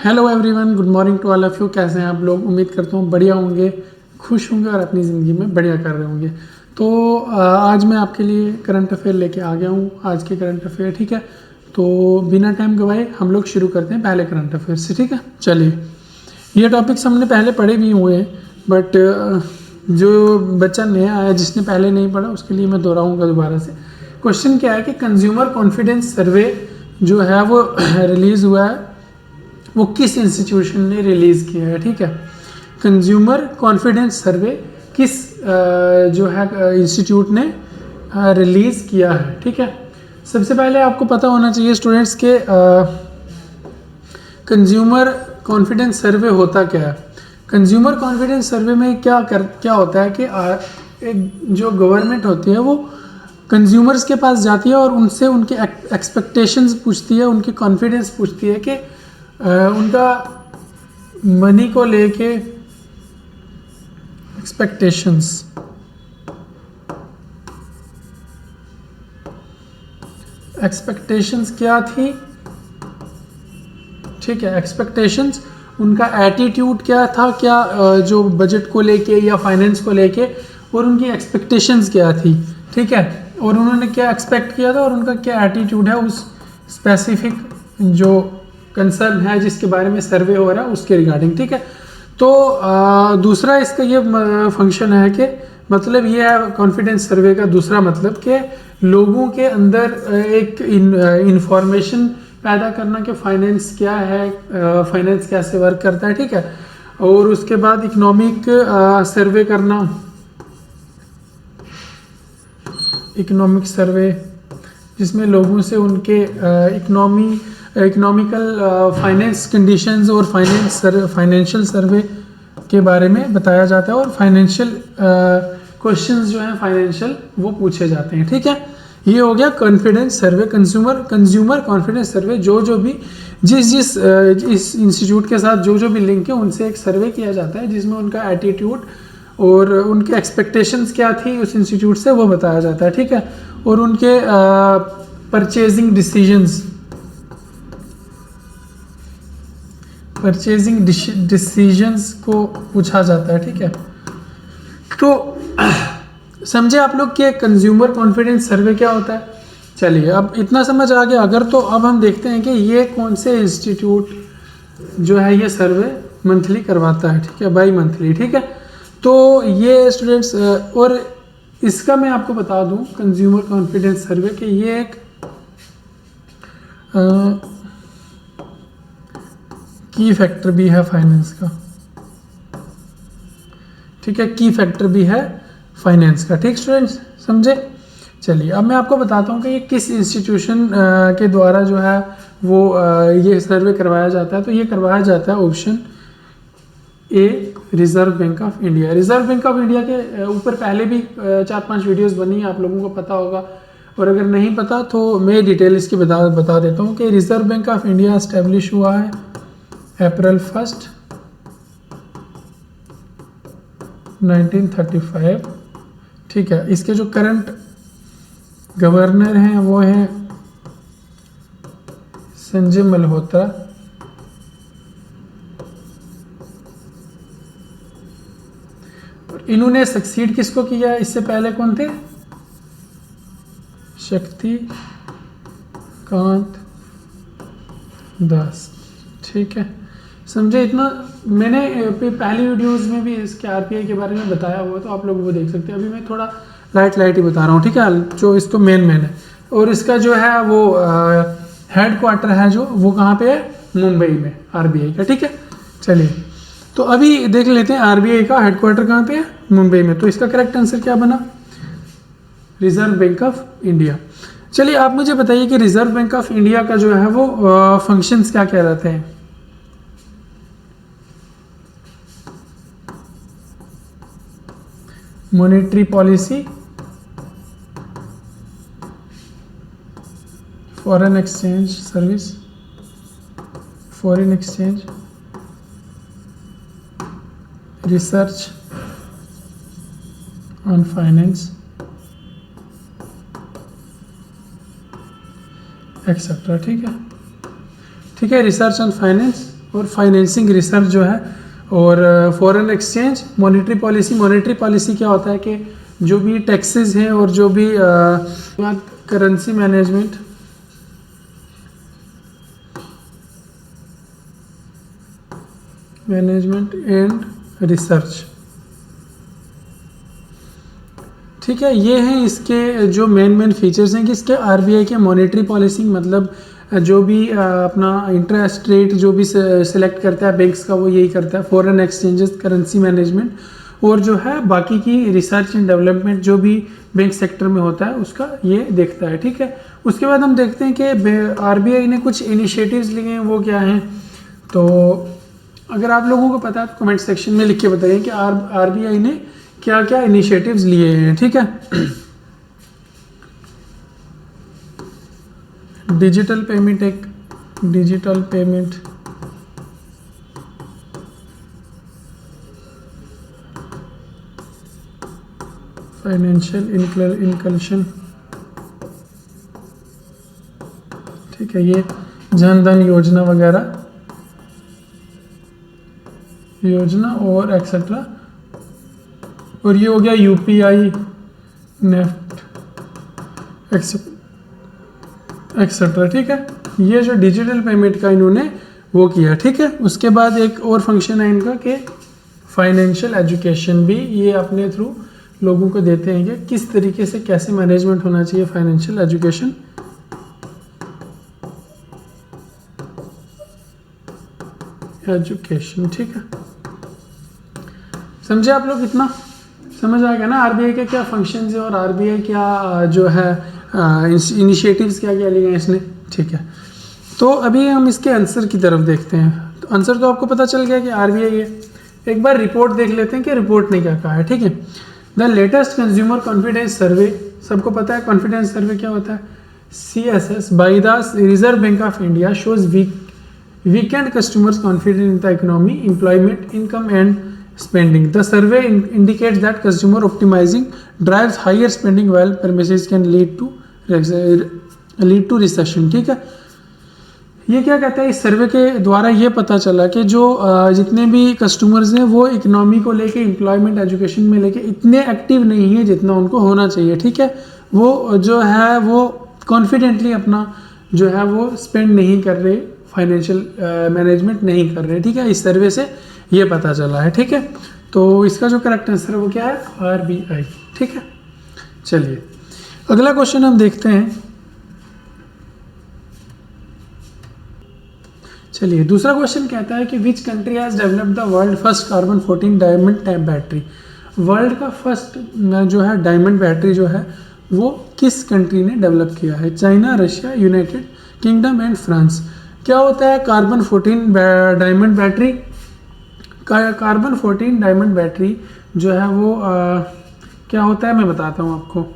Hello everyone, good morning to all of you. कैसे हैं आप लोग? उम्मीद करता हूँ बढ़िया होंगे, खुश होंगे और अपनी ज़िंदगी में बढ़िया कर रहे होंगे। तो आज मैं आपके लिए करंट अफेयर लेके आ गया हूँ। आज के करंट अफेयर, ठीक है। तो बिना टाइम गवाए हम लोग शुरू करते हैं पहले करंट अफेयर से, ठीक है। चलिए, ये टॉपिक्स हमने पहले पढ़े भी हुए हैं, बट जो बच्चा नया आया जिसने पहले नहीं पढ़ा उसके लिए मैं दोहराऊँगा दोबारा से। क्वेश्चन क्या है कि कंज्यूमर कॉन्फिडेंस सर्वे जो है वो रिलीज़ हुआ है, वो किस इंस्टीट्यूशन ने रिलीज़ किया है, ठीक है। कंज्यूमर कॉन्फिडेंस सर्वे किस जो है इंस्टीट्यूट ने रिलीज़ किया है, ठीक है। सबसे पहले आपको पता होना चाहिए स्टूडेंट्स के कंज्यूमर कॉन्फिडेंस सर्वे होता क्या है। कंज्यूमर कॉन्फिडेंस सर्वे में क्या होता है कि एक जो गवर्नमेंट होती है वो कंज्यूमर्स के पास जाती है और उनसे उनके एक्सपेक्टेशंस पूछती है, उनकी कॉन्फिडेंस पूछती है कि उनका मनी को लेके एक्सपेक्टेशंस क्या थी, ठीक है। एक्सपेक्टेशंस, उनका एटीट्यूड क्या था, क्या जो बजट को लेके या फाइनेंस को लेके, और उनकी एक्सपेक्टेशंस क्या थी, ठीक है। और उन्होंने क्या एक्सपेक्ट किया था और उनका क्या एटीट्यूड है उस स्पेसिफिक जो कंसर्न है जिसके बारे में सर्वे हो रहा है उसके रिगार्डिंग, ठीक है। तो दूसरा इसका ये फंक्शन है कि मतलब ये है कॉन्फिडेंस सर्वे का दूसरा मतलब कि लोगों के अंदर एक इंफॉर्मेशन पैदा करना कि फाइनेंस क्या है, फाइनेंस कैसे वर्क करता है, ठीक है। और उसके बाद इकोनॉमिक सर्वे करना, इकोनॉमिक सर्वे जिसमें लोगों से उनके इकोनॉमिकल फाइनेंस कंडीशंस और फाइनेंशियल सर्वे के बारे में बताया जाता है और फाइनेंशियल क्वेश्चंस जो हैं फाइनेंशियल वो पूछे जाते हैं, ठीक है। ये हो गया कॉन्फिडेंस सर्वे, कंज्यूमर कॉन्फिडेंस सर्वे। जो भी जिस इस इंस्टीट्यूट के साथ जो भी लिंक है उनसे एक सर्वे किया जाता है जिसमें उनका एटीट्यूड और उनके एक्सपेक्टेशंस क्या थी उस इंस्टीट्यूट से वो बताया जाता है, ठीक है। और उनके परचेजिंग डिसीजंस को पूछा जाता है, ठीक है। तो समझे आप लोग कि कंज्यूमर कॉन्फिडेंस सर्वे क्या होता है। चलिए, अब इतना समझ आ गया अगर, तो अब हम देखते हैं कि ये कौन से इंस्टीट्यूट जो है ये सर्वे मंथली करवाता है, ठीक है, बाई मंथली, ठीक है। तो ये स्टूडेंट्स, और इसका मैं आपको बता दूं कंज्यूमर कॉन्फिडेंस सर्वे कि ये एक की फैक्टर भी है फाइनेंस का, ठीक है। की फैक्टर भी है फाइनेंस का, ठीक स्टूडेंट्स, समझे। चलिए, अब मैं आपको बताता हूँ कि ये किस इंस्टीट्यूशन के द्वारा जो है वो ये सर्वे करवाया जाता है। तो ये करवाया जाता है option A, reserve bank of India. Reserve bank of India के ऊपर पहले भी 4-5 वीडियोस बनी है, आप लोगों को पता होगा। और अगर नहीं पता तो मैं डिटेल इसकी बता देता हूँ कि reserve bank of India establish हुआ है अप्रैल 1, 1935, ठीक है। इसके जो करंट गवर्नर हैं वो हैं संजय मल्होत्रा, और इन्होंने सक्सीड किसको किया, इससे पहले कौन थे, शक्तिकांत दास, ठीक है, समझे इतना। मैंने पहली वीडियोस में भी इसके आरपीआई के बारे में बताया हुआ, तो आप लोग वो देख सकते हैं। अभी मैं थोड़ा लाइट ही बता रहा हूँ, ठीक है, जो इसको मेन है। और इसका जो है वो हेड क्वार्टर है जो वो कहाँ पे है, मुंबई में, आरबीआई का, ठीक है। चलिए, तो अभी देख लेते हैं आरबीआई का हेड क्वार्टर कहाँ पे है, मुंबई में। तो इसका करेक्ट आंसर क्या बना, रिजर्व बैंक ऑफ इंडिया। चलिए, आप मुझे बताइए कि रिजर्व बैंक ऑफ इंडिया का जो है वो फंक्शंस क्या क्या रहते हैं। Monetary policy, foreign exchange service, foreign exchange, research on finance, etcetera, ठीक है। रिसर्च ऑन फाइनेंस, और फाइनेंसिंग रिसर्च जो है, और foreign exchange, monetary policy. Monetary policy क्या होता है कि जो भी टैक्सेस हैं और जो भी करेंसी मैनेजमेंट, एंड रिसर्च, ठीक है। ये हैं इसके जो मेन फीचर्स हैं कि इसके आरबीआई के मॉनेटरी पॉलिसी, मतलब जो भी अपना इंटरेस्ट रेट जो भी सिलेक्ट करता है बैंक्स का वो यही करता है। फॉरेन एक्सचेंजेस, करेंसी मैनेजमेंट, और जो है बाकी की रिसर्च एंड डेवलपमेंट जो भी बैंक सेक्टर में होता है उसका ये देखता है, ठीक है। उसके बाद हम देखते हैं कि आरबीआई ने कुछ इनिशिएटिव्स लिए हैं, वो क्या हैं। तो अगर आप लोगों को पता है तो कमेंट सेक्शन में लिख के बताइए कि आरबीआई ने क्या क्या इनिशिएटिव्स लिए हैं, ठीक है। डिजिटल पेमेंट, फाइनेंशियल इंक्लूजन, ठीक है। ये जन धन योजना वगैरह योजना और एक्सेट्रा, और ये हो गया यूपीआई, नेफ्ट, एक्सेट्रा, ठीक है। ये जो डिजिटल पेमेंट का इन्होंने वो किया, ठीक है। उसके बाद एक और फंक्शन है इनका कि फाइनेंशियल एजुकेशन भी ये अपने थ्रू लोगों को देते हैं कि किस तरीके से कैसे मैनेजमेंट होना चाहिए फाइनेंशियल एजुकेशन। ठीक है। समझे आप लोग? इतना समझ आ गया ना आरबीआई के क्या फंक्शंस है और आरबीआई क्या जो है इनिशिएटिव्स क्या क्या लिए हैं इसने, ठीक है। तो अभी हम इसके आंसर की तरफ देखते हैं। तो आंसर तो आपको पता चल गया कि आरबीआई है। एक बार रिपोर्ट देख लेते हैं कि रिपोर्ट ने क्या कहा है, ठीक है। द लेटेस्ट कंज्यूमर कॉन्फिडेंस सर्वे, सबको पता है कॉन्फिडेंस सर्वे क्या होता है, CSS by the reserve bank of India shows weekend customers confidence in the economy, employment, income and spending. The survey indicates that consumer optimizing drives higher spending while premises can lead to recession, ठीक है। ये क्या कहता है, इस सर्वे के द्वारा ये पता चला कि जो जितने भी कस्टमर्स हैं वो इकोनॉमी को लेके, एम्प्लॉयमेंट, एजुकेशन में लेके इतने एक्टिव नहीं है जितना उनको होना चाहिए, ठीक है। वो जो है वो कॉन्फिडेंटली अपना जो है वो स्पेंड नहीं कर रहे, फाइनेंशियल मैनेजमेंट नहीं कर रहे, ठीक है। इस सर्वे से ये पता चला है, ठीक है। तो इसका जो करेक्ट आंसर है वो क्या है, आरबीआई, ठीक है। चलिए अगला क्वेश्चन हम देखते हैं। चलिए दूसरा क्वेश्चन कहता है कि which country has developed the world first carbon 14 diamond tap battery. World का फर्स्ट जो है डायमंड बैटरी जो है वो किस कंट्री ने डेवलप किया है, China, Russia, United kingdom and France. क्या होता है carbon 14 diamond battery? Carbon 14 diamond battery जो है वो क्या होता है मैं बताता हूँ आपको।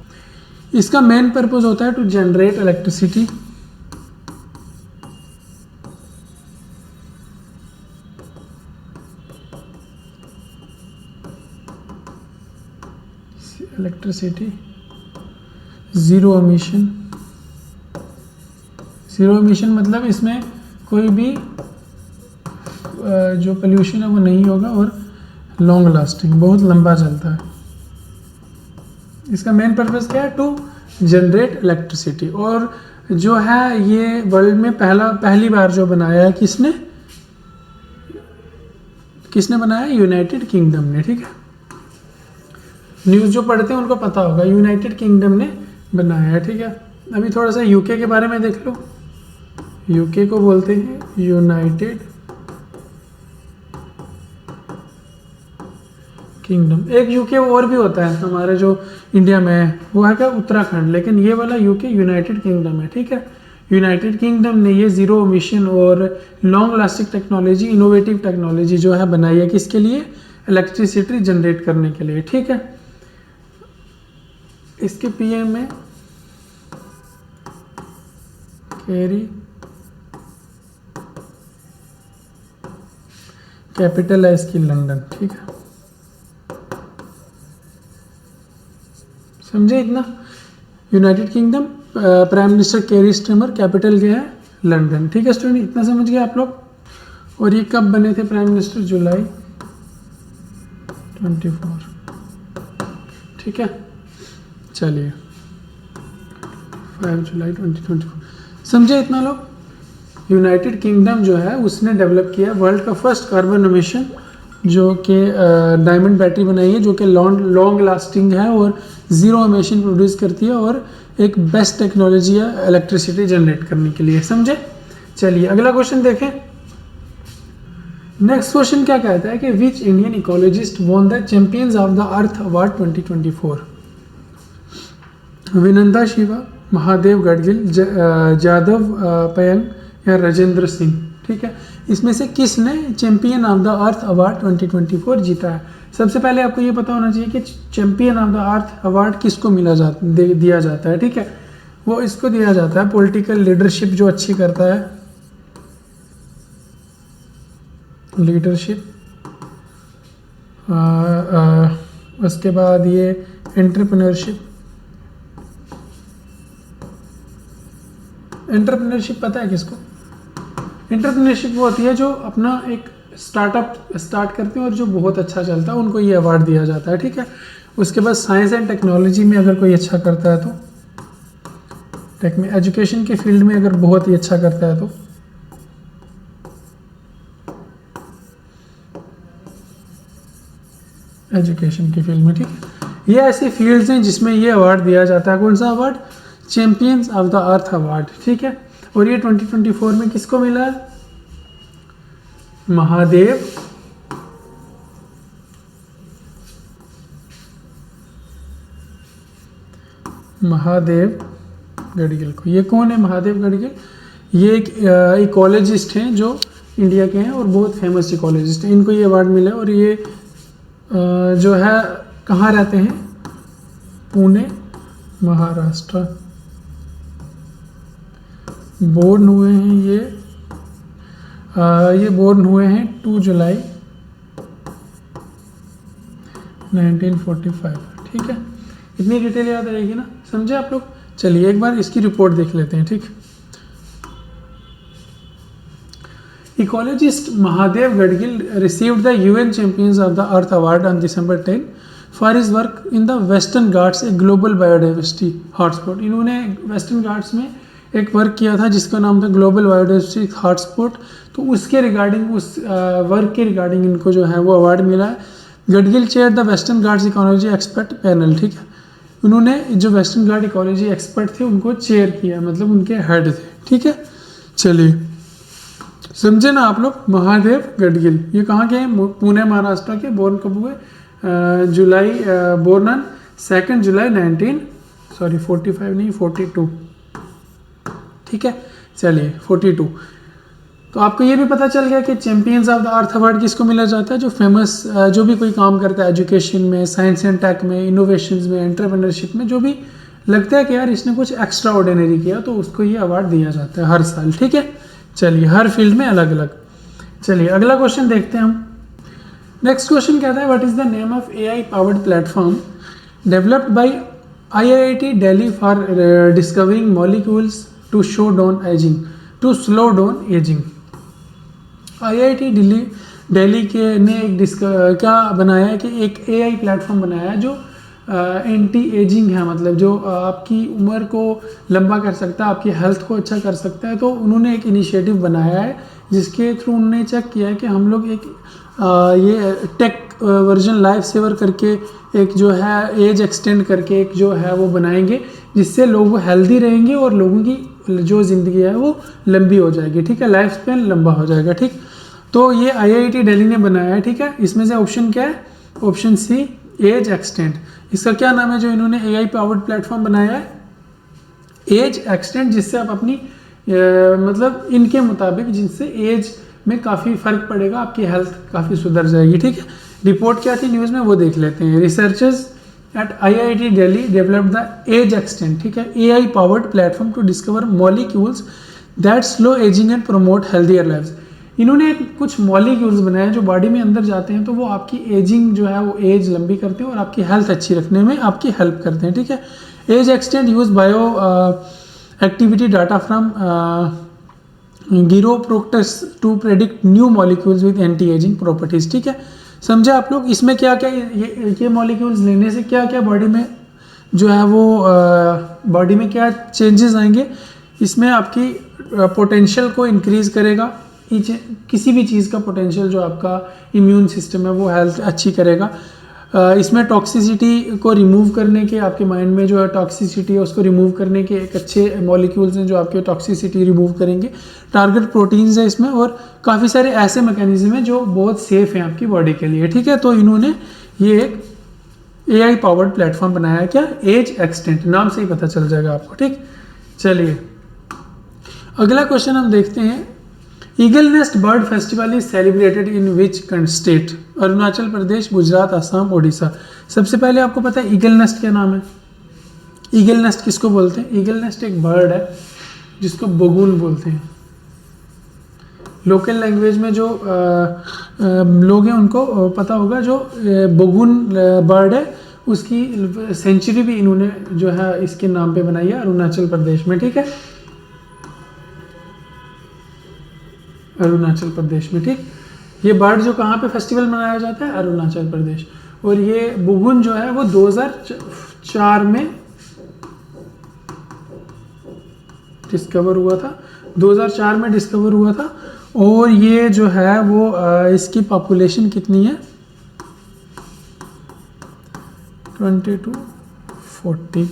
इसका मेन पर्पस होता है to generate electricity, zero emission. Zero emission मतलब इसमें कोई भी जो पोल्यूशन है वो नहीं होगा और लॉन्ग लास्टिंग, बहुत लंबा चलता है। इसका मेन पर्पस क्या है, टू जनरेट इलेक्ट्रिसिटी। और जो है ये वर्ल्ड में पहली बार जो बनाया है किसने बनाया, यूनाइटेड किंगडम ने, ठीक है। न्यूज़ जो पढ़ते हैं उनको पता होगा, यूनाइटेड किंगडम ने बनाया है, ठीक है। अभी थोड़ा सा यूके के बारे में देख लो। यूके को बोलते हैं यूनाइटेड किंगडम। एक यूके और भी होता है हमारे जो इंडिया में है, वो है क्या, उत्तराखंड। लेकिन ये वाला यूके यूनाइटेड किंगडम है, ठीक है। यूनाइटेड किंगडम ने ये ज़ीरो एमिशन और long lasting technology, innovative technology जो है बनाई है, किसके लिए, इलेक्ट्रिसिटी जनरेट करने के लिए, ठीक है। इसके पीएम में कैरी, कैपिटल है इसकी लंदन, ठीक है। समझे इतना, United kingdom, prime minister carry Starmer, capital क्या है लंदन, ठीक है स्टूडेंट, इतना समझ गए आप लोग। और ये कब बने थे प्राइम मिनिस्टर? जुलाई 24। ठीक है, चलिए 5 जुलाई 2024। समझे इतना लोग? यूनाइटेड किंगडम जो है उसने डेवलप किया वर्ल्ड का फर्स्ट कार्बन एमिशन जो कि डायमंड बैटरी बनाई है, जो कि लॉन्ग लास्टिंग है और ज़ीरो एमिशन प्रोड्यूस करती है और एक बेस्ट टेक्नोलॉजी है इलेक्ट्रिसिटी जनरेट करने के लिए। समझे? चलिए अगला क्वेश्चन देखें। नेक्स्ट क्वेश्चन क्या कहता है कि which Indian ecologist won the champions of the earth award 2024? Vandana Shiva, Mahadev Gadgil, Jadav Payeng या राजेंद्र सिंह। ठीक है, इसमें से किसने champion of the earth award 2024 जीता है? सबसे पहले आपको ये पता होना चाहिए कि champion of the earth award किसको दिया जाता है। ठीक है, वो इसको दिया जाता है पॉलिटिकल लीडरशिप जो अच्छी करता है, लीडरशिप। उसके बाद ये एंटरप्रेन्योरशिप। एंटरप्रेन्योरशिप पता है किसको? एंटरप्रेन्योरशिप वो होती है जो अपना एक स्टार्टअप स्टार्ट करते हैं और जो बहुत अच्छा चलता है, उनको ये अवार्ड दिया जाता है। ठीक है, उसके बाद साइंस एंड टेक्नोलॉजी में अगर कोई अच्छा करता है तो एजुकेशन के फील्ड में अगर बहुत ही अच्छा करता है तो एजुकेशन की फील्ड में। ठीक है, ये ऐसी फील्ड्स हैं जिसमें ये अवार्ड दिया जाता है। कौन सा award? Champions of the earth award. ठीक है, और ये 2024 में किसको मिला है? महादेव गडगिल को। ये कौन है महादेव गडगिल? ये एक इकोलॉजिस्ट हैं जो इंडिया के हैं और बहुत फेमस इकोलॉजिस्ट हैं। इनको ये अवार्ड मिला और ये जो है कहाँ रहते हैं? पुणे, महाराष्ट्र। बोर्न हुए हैं ये बोर्न हुए हैं 2 जुलाई 1945। ठीक है, इतनी डिटेल याद रहेगी ना? समझे आप लोग? चलिए एक बार इसकी रिपोर्ट देख लेते हैं। ठीक, ecologist Mahadev Gadgil received the UN champions of the earth award on December 10 for his work in the western Ghats, a global biodiversity hotspot. इन्होंने वेस्टर्न घाट्स में एक वर्क किया था जिसका नाम था ग्लोबल बायोडाइवर्सिटी हॉटस्पॉट। तो उसके रिगार्डिंग, उस वर्क के रिगार्डिंग इनको जो है वो अवार्ड मिला है। Gadgil chair the western Ghats ecology expert panel. ठीक है, उन्होंने जो वेस्टर्न घाट इकोलॉजी एक्सपर्ट थे उनको चेयर किया, मतलब उनके हेड थे। ठीक है, चलिए समझे ना आप लोग? महादेव गडगिल ये कहाँ के हैं? पुणे महाराष्ट्र के। बोर्न कब हुए? बोर्न ऑन 2 जुलाई 45 नहीं 42। ठीक है, चलिए 42। तो आपको ये भी पता चल गया कि champions of the earth award किसको मिला जाता है? जो फेमस जो भी कोई काम करता है एजुकेशन में, साइंस एंड टेक में, इनोवेशंस में, एंटरप्रेन्योरशिप में, जो भी लगता है कि यार इसने कुछ एक्स्ट्रा ऑर्डिनरी किया, तो उसको ये अवार्ड दिया जाता है हर साल। ठीक है, चलिए हर फील्ड में अलग अलग। चलिए अगला क्वेश्चन देखते हैं हम। नेक्स्ट क्वेश्चन कहता है what is the name of AI powered platform developed by IIT Delhi for discovering molecules to slow down ageing. IIT Delhi के ने एक क्या बनाया है कि एक AI प्लेटफॉर्म बनाया है जो एंटी एजिंग है, मतलब जो आपकी उम्र को लंबा कर सकता है, आपकी हेल्थ को अच्छा कर सकता है। तो उन्होंने एक इनिशिएटिव बनाया है जिसके थ्रू उन्होंने चेक किया है कि हम लोग एक ये टेक वर्जन लाइफ सेवर करके एक जो है एज एक्सटेंड करके एक जो है वो बनाएंगे, जिससे लोग हेल्दी रहेंगे और लोगों की जो ज़िंदगी है वो लंबी हो जाएगी। ठीक है, लाइफ स्पैन लंबा हो जाएगा। ठीक, तो ये IIT दिल्ली ने बनाया है। ठीक है, इसमें से ऑप्शन क्या है? Option C age extend. इसका क्या नाम है जो इन्होंने AI पावर्ड प्लेटफॉर्म बनाया है? एज एक्सटेंड, जिससे आप अपनी मतलब इनके मुताबिक जिनसे एज में काफ़ी फ़र्क पड़ेगा, आपकी हेल्थ काफ़ी सुधर जाएगी। ठीक है, रिपोर्ट क्या थी न्यूज़ में वो देख लेते हैं। Researchers at IIT Delhi developed the age extend, ठीक है, AI powered platform to discover molecules that slow ageing and promote healthier lifes. इन्होंने कुछ मॉलिक्यूल्स बनाए हैं जो बॉडी में अंदर जाते हैं तो वो आपकी एजिंग जो है वो एज लंबी करते हैं और आपकी हेल्थ अच्छी रखने में आपकी हेल्प करते हैं। ठीक है, as extend use bio activity data from गिरोप्रोक्टस to predict new molecules with anti aging properties. ठीक है, समझे आप लोग? इसमें क्या क्या ये मॉलिक्यूल्स लेने से क्या क्या बॉडी में जो है वो बॉडी में क्या चेंजेस आएंगे। इसमें आपकी पोटेंशियल को इंक्रीज करेगा, किसी भी चीज़ का पोटेंशियल जो आपका इम्यून सिस्टम है वो हेल्थ अच्छी करेगा। इसमें टॉक्सिसिटी को रिमूव करने के, आपके माइंड में जो है टॉक्सिसिटी है उसको रिमूव करने के एक अच्छे मॉलिक्यूल्स हैं जो आपके टॉक्सिसिटी रिमूव करेंगे। टारगेट प्रोटीन्स है इसमें, और काफ़ी सारे ऐसे मैकेनिज्म हैं जो बहुत सेफ हैं आपकी बॉडी के लिए। ठीक है, तो इन्होंने ये एक AI पावर्ड प्लेटफॉर्म बनाया है। क्या? एज एक्सटेंट, नाम से ही पता चल जाएगा आपको। ठीक, चलिए अगला क्वेश्चन हम देखते हैं। Eagle nest bird festival is celebrated in which state? Arunachal Pradesh, Gujarat, Assam, Odisha. सबसे पहले आपको पता है ईगल नेस्ट क्या नाम है? ईगल नेस्ट किसको बोलते हैं? ईगल नेस्ट एक बर्ड है जिसको बगुन बोलते हैं। लोकल लैंग्वेज में जो लोग हैं उनको पता होगा, जो बगुन बर्ड है उसकी सेंचुरी भी इन्होंने जो है इसके नाम पे बनाई है अरुणाचल प्रदेश में। ठीक है, अरुणाचल प्रदेश में। ठीक, ये बर्ड जो कहाँ पे फेस्टिवल मनाया जाता है? अरुणाचल प्रदेश। और ये बगुन जो है वो 2004 में डिस्कवर हुआ था, 2004 में डिस्कवर हुआ था। और ये जो है वो इसकी पॉपुलेशन कितनी है? 20 to 40।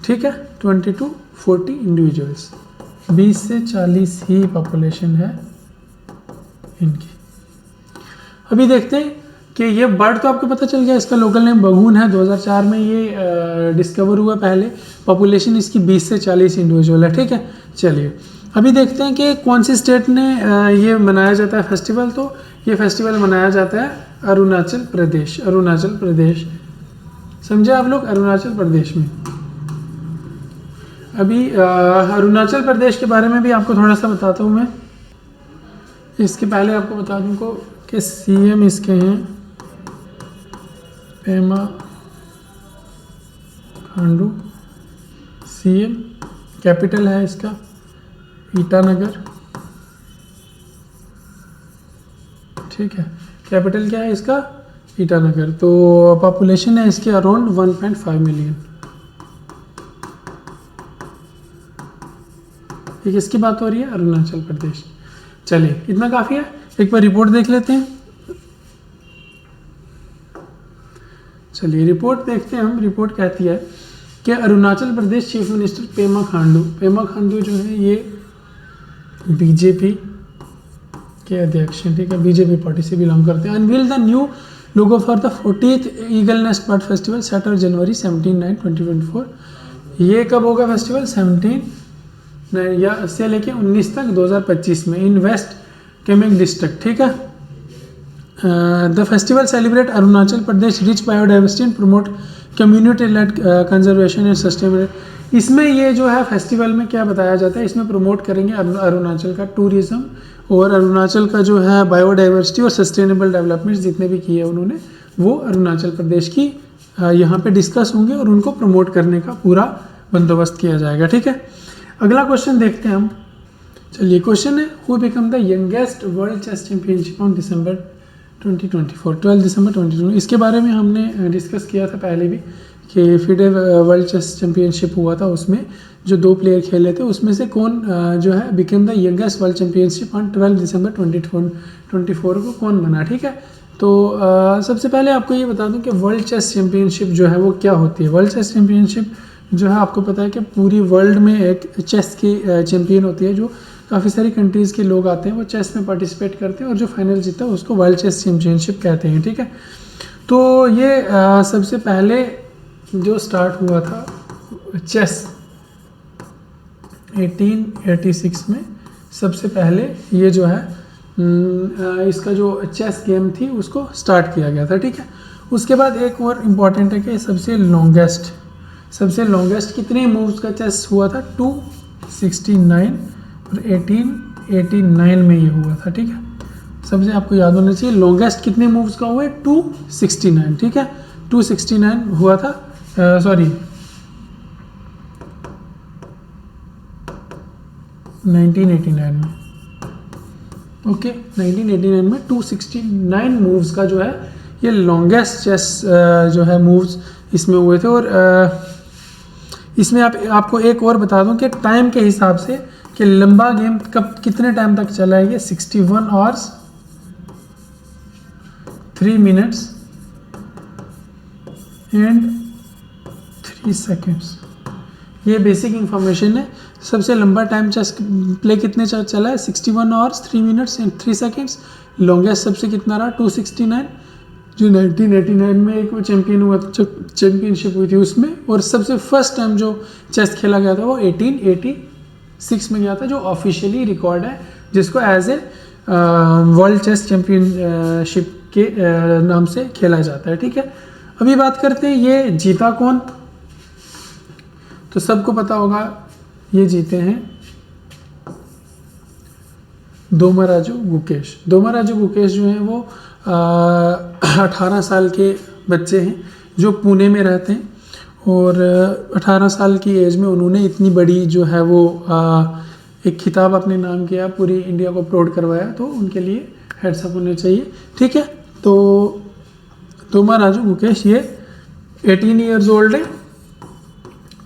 ठीक है, 20 to 40 इंडिविजुअल्स, 20 से 40 ही पॉपुलेशन है इनकी। अभी देखते हैं कि ये बर्ड तो आपको पता चल गया, इसका लोकल नेम बगुन है। 2004 में ये डिस्कवर हुआ पहले। पॉपुलेशन इसकी 20 से 40 इंडिविजुअल है। ठीक है, चलिए अभी देखते हैं कि कौन सी स्टेट ने ये मनाया जाता है फेस्टिवल। तो ये फेस्टिवल मनाया जाता है अरुणाचल प्रदेश। अरुणाचल प्रदेश, समझे आप लोग? अरुणाचल प्रदेश में। अभी अरुणाचल प्रदेश के बारे में भी आपको थोड़ा सा बताता हूँ मैं। इसके पहले आपको बता दूँ को कि CM इसके हैं पेमा खांडू। CM, कैपिटल है इसका ईटानगर। ठीक है, कैपिटल क्या है इसका? ईटानगर। तो पॉपुलेशन है इसके अराउंड 1.5 मिलियन। ये किसकी बात हो रही है? अरुणाचल प्रदेश। चलिए इतना काफ़ी है, एक बार रिपोर्ट देख लेते हैं। चलिए रिपोर्ट देखते हैं हम। रिपोर्ट कहती है कि अरुणाचल प्रदेश चीफ मिनिस्टर पेमा खांडू जो है ये BJP के अध्यक्ष हैं। ठीक है, BJP पार्टी से बिलोंग करते हैं। Unveil the new logo for the 40th eagle nest bird festival Saturday January 17/9/2024। ये कब होगा फेस्टिवल? 17 या से लेके 19 तक 2025 में इन वेस्ट केमेंग डिस्ट्रिक्ट। ठीक है, the festival celebrate Arunachal Pradesh rich biodiversity and promote community lead conservation and sustainability. इसमें ये जो है फेस्टिवल में क्या बताया जाता है, इसमें प्रमोट करेंगे अरुणाचल का टूरिज्म और अरुणाचल का जो है बायोडाइवर्सिटी और सस्टेनेबल डेवलपमेंट जितने भी किए उन्होंने वो अरुणाचल प्रदेश की यहाँ पे डिस्कस होंगे और उनको प्रमोट करने का पूरा बंदोबस्त किया जाएगा। ठीक है, अगला क्वेश्चन देखते हैं हम। चलिए क्वेश्चन है, who become the youngest world chess championship on December 2024? 12 दिसंबर 2024। इसके बारे में हमने डिस्कस किया था पहले भी कि FIDE वर्ल्ड चेस चैंपियनशिप हुआ था, उसमें जो 2 प्लेयर खेले थे उसमें से कौन जो है become the youngest world championship on 12 दिसंबर 2024 को कौन बना। ठीक है, तो सबसे पहले आपको ये बता दूं कि वर्ल्ड चेस चैंपियनशिप जो है वो क्या होती है। वर्ल्ड चेस चैंपियनशिप जो है आपको पता है कि पूरी वर्ल्ड में एक चेस की चैंपियन होती है, जो काफ़ी सारी कंट्रीज़ के लोग आते हैं, वो चेस में पार्टिसिपेट करते हैं और जो फाइनल जीतता है उसको वर्ल्ड चेस चैंपियनशिप कहते हैं। ठीक है, तो ये सबसे पहले जो स्टार्ट हुआ था चेस 1886 में, सबसे पहले ये जो है इसका जो चेस गेम थी उसको स्टार्ट किया गया था। ठीक है, उसके बाद एक और इम्पॉर्टेंट है कि सबसे लॉन्गेस्ट कितने मूव्स का चेस हुआ था? 269 और 1889 में ये हुआ था। ठीक है, सबसे आपको याद होना चाहिए लॉन्गेस्ट कितने मूव्स का हुआ है? 269। ठीक है, 269 हुआ था। 1989 में। ओके 1989 में 269 मूव्स का जो है ये लॉन्गेस्ट चेस जो है मूव्स इसमें हुए थे। और इसमें आपको एक और बता दूं कि टाइम के हिसाब से कि लंबा गेम कब कितने टाइम तक चला है, ये 61 आवर्स 3 मिनट्स एंड 3 सेकेंड्स। ये बेसिक इंफॉर्मेशन है। सबसे लंबा टाइम चेस प्ले कितने चला है, 61 hours 3 minutes and 3 seconds. Longest सबसे कितना रहा, 269, जो 1989 में एक चैंपियन हुआ था, चैंपियनशिप हुई थी उसमें। और सबसे फर्स्ट टाइम जो चेस खेला गया था वो 1886 में गया था, जो ऑफिशियली रिकॉर्ड है, जिसको as a world chess championship के नाम से खेला जाता है। ठीक है, अभी बात करते हैं ये जीता कौन। तो सबको पता होगा ये जीते हैं दोमाराजू गुकेश। दोमाराजू गुकेश जो हैं वो 18 साल के बच्चे हैं जो पुणे में रहते हैं। और 18 साल की एज में उन्होंने इतनी बड़ी जो है वो एक खिताब अपने नाम किया, पूरी इंडिया को प्राउड करवाया, तो उनके लिए हेड्स अप होने चाहिए। ठीक है, तो दोमाराजू गुकेश ये 18 ईयर्स ओल्ड है।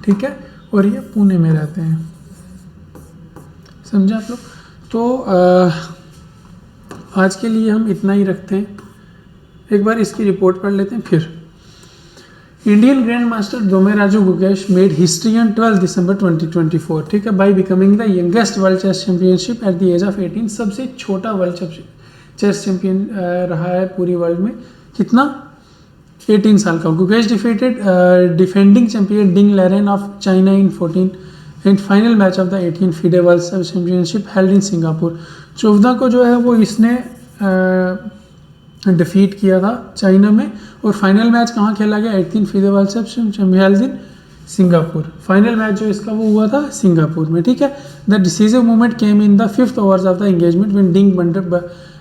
ठीक है, और ये पुणे में रहते हैं, समझे आप लोग। तो आज के लिए हम इतना ही रखते हैं। एक बार इसकी रिपोर्ट पढ़ लेते हैं फिर। Indian grand master Dommaraju Gukesh made history on 12 दिसंबर 2024। ठीक है, by becoming the youngest world chess championship at the age of 18। सबसे छोटा वर्ल्ड चेस चैंपियन रहा है पूरी वर्ल्ड में, कितना, 18 साल का। Gukesh defeated defending champion ding Liren of China in 14 and final match of the 18 FIDE world championship held in Singapore. 14 को जो है वो इसने डिफीट किया था चाइना में, और फाइनल मैच कहाँ खेला गया, 18 FIDE world championship held in Singapore. Final match जो इसका वो हुआ था सिंगापुर में। ठीक है, the decisive moment came in the 5th overs of the engagement when ding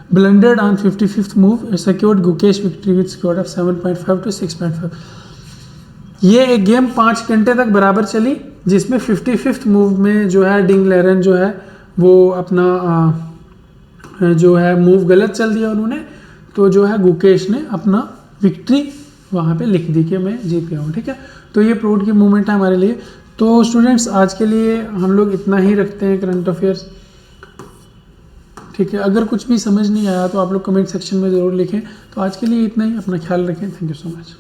blundered on 55th move, secured Gukesh victory with score of 7.5 to 6.5। ये एक गेम 5 घंटे तक बराबर चली, जिसमें 55th मूव में जो है डिंग लेरेन जो है वो अपना जो है मूव गलत चल दिया उन्होंने, तो जो है गुकेश ने अपना विक्ट्री वहाँ पे लिख दी कि मैं जीत गया हूँ। ठीक है, तो ये प्राउड की मूवमेंट है हमारे लिए। तो स्टूडेंट्स आज के लिए हम लोग इतना ही रखते हैं करंट अफेयर्स। ठीक है, अगर कुछ भी समझ नहीं आया तो आप लोग कमेंट सेक्शन में ज़रूर लिखें। तो आज के लिए इतना ही, अपना ख्याल रखें। Thank you so much.